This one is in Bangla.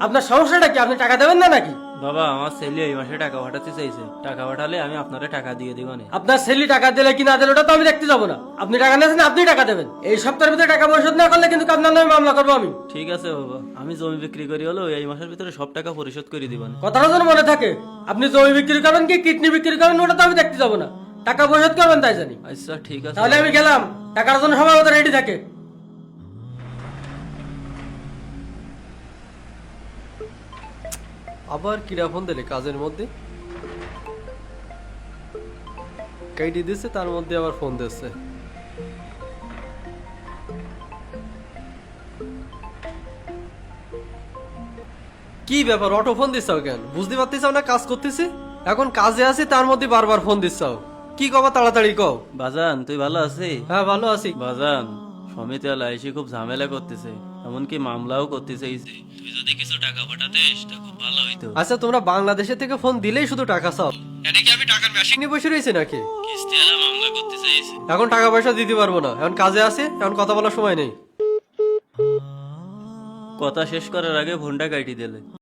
আপনার সমস্যাটা কি? আপনি টাকা দেবেন না নাকি? বাবা আমার ছেলে এই মাসে টাকা পাঠাতে চাইছে, টাকা পাঠালে আমি আপনারে টাকা দিয়ে দিব না। আপনার ছেলে টাকা দিলে কি না দিলে ওটা তো আমি দেখতে যাবো না। আপনি টাকা নিয়েছেন, আপনি টাকা দেবেন। এই সপ্তাহের ভিতরে টাকা পরিশোধ না করলে কিন্তু আপনার নামে মামলা করবো আমি। ঠিক আছে বাবা, আমি জমি বিক্রি করি হলো এই মাসের ভিতরে সব টাকা পরিশোধ করে দিবেন। কথাটা যেন মনে থাকে। আপনি জমি বিক্রি করেন কি কিডনি বিক্রি করেন ওটা তো আমি দেখতে যাবো না। টাকা পরিশোধ করবেন তাই জানি। আচ্ছা ঠিক আছে। তাহলে আমি গেলাম, টাকার জন্য সময় মতো রেডি থাকে। আবার কিরা ফোন দিলে কাজের মধ্যে কাইটি দিচ্ছে, তার মধ্যে আবার ফোন দিচ্ছে। কি ব্যাপার, অটো ফোন দিচ্ছাও কেন? বুঝতে পারতেছাও না কাজ করতেছি? এখন কাজে আছি, তার মধ্যে বারবার ফোন দিচ্ছাও। কি কবা তাড়াতাড়ি কও। বাজান তুই ভালো আছিস? হ্যাঁ ভালো আছি। বাজান সমিতি এসে খুব ঝামেলা করতেছে, এমনকি মামলাও করতে চাইছে। তুই যদি কিছু টাকা পাঠাতিস তা খুব ভালো হইতো। আচ্ছা তোমরা বাংলাদেশে থেকে ফোন দিলেই শুধু টাকা চাও? এটা কি আমি টাকার মেশিন নিয়ে বসে রয়েছি নাকি? কিস্তিওয়ালা মামলা করতে চাইছে। এখন টাকা পয়সা দিতে পারবো না, এখন কাজে আছি, এখন কথা বলার সময় নেই। কথা শেষ করার আগে ফোনটা কাটি দিলে।